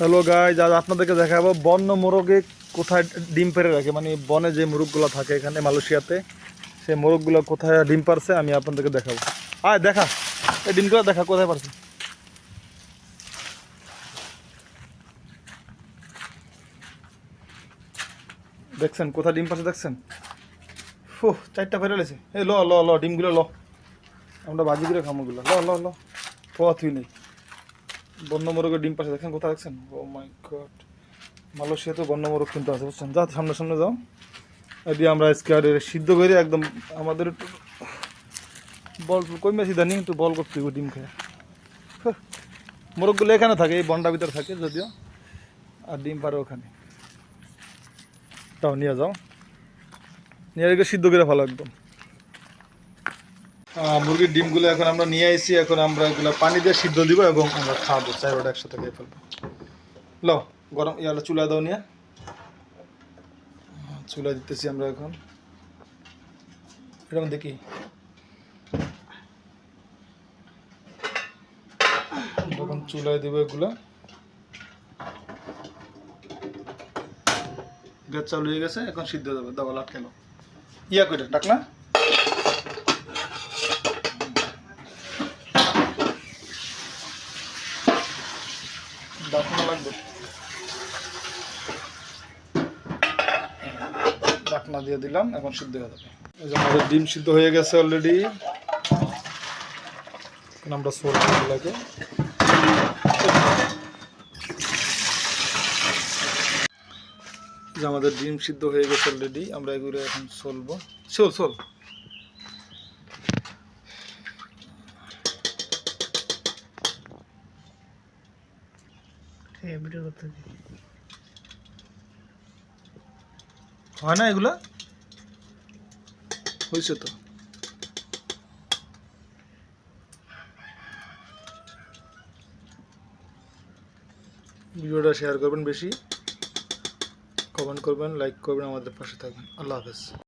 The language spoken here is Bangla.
হ্যালো গাইজ, আজ আপনাদেরকে দেখাবো বন্য মোরগে কোথায় ডিম পেড়ে রাখে, মানে বনে যে মোরগগুলো থাকে এখানে মালয়েশিয়াতে, সেই মোরগগুলো কোথায় ডিম পারছে আমি আপনাদেরকে দেখাবো। আয় দেখা, এই ডিমগুলো দেখা কোথায় পারছে। দেখছেন কোথায় ডিম পারছে, দেখছেন? ফু, 4টা ফেরে লেছে। এই ল ল ল ডিমগুলো ল, আমরা বাজি করে খামোগুলো ল ল ল। তুই নেই, বন্য মোরগের ডিম পারছে, দেখছেন কোথায়, দেখছেন? ও মাই গড, মালয়েশিয়াতে বন্য মোরগ কিন্তু আছে, বুঝছেন? যা সামনে সামনে যাও, এটি আমরা আজকে আর সিদ্ধ করে একদম আমাদের একটু বল কমে সিদ্ধা একটু বল করতে ডিম খেয়ে। মোরগগুলো এখানে থাকে, এই বনটার ভিতরে থাকে যদিও, আর ডিম পারে ওখানে। তাও নিয়ে যাও, নিয়ে গিয়ে সিদ্ধ করে ভালো একদম। মুরগির ডিমগুলো এখন আমরা নিয়ে আসি, এখন আমরা এগুলো পানি দিয়ে সিদ্ধ দিব এবং আমরা খাবো, চাইরোটা একসাথে খেয়ে ফেলবো। লো গরম ইয়ালা চুলা দাও, নিয়ে চুলা দিতেছি আমরা এখন। এটা দেখি যখন চুলায় দিব এগুলো, গ্যাস চালু হয়ে গেছে, এখন সিদ্ধ হয়ে যাবে। দাও আটকে ইয়া করে ডাক না, ডাকনা লাগবে, ডাকনা দিয়ে দিলাম, এখন সিদ্ধ হয়ে যাবে। এই যে আমাদের ডিম সিদ্ধ হয়ে গেছে অলরেডি, এখন আমরা সরবো এগুলোকে। যে আমাদের ডিম সিদ্ধ হয়ে গেছে অলরেডি, আমরা এগুলো এখন সলবো। সোল সোল হয় না, এগুলা হয়েছে তো। ভিডিওটা শেয়ার করবেন, বেশি কমেন্ট করবেন, লাইক করবেন, আমাদের পাশে থাকবেন। আল্লাহ হাফেজ।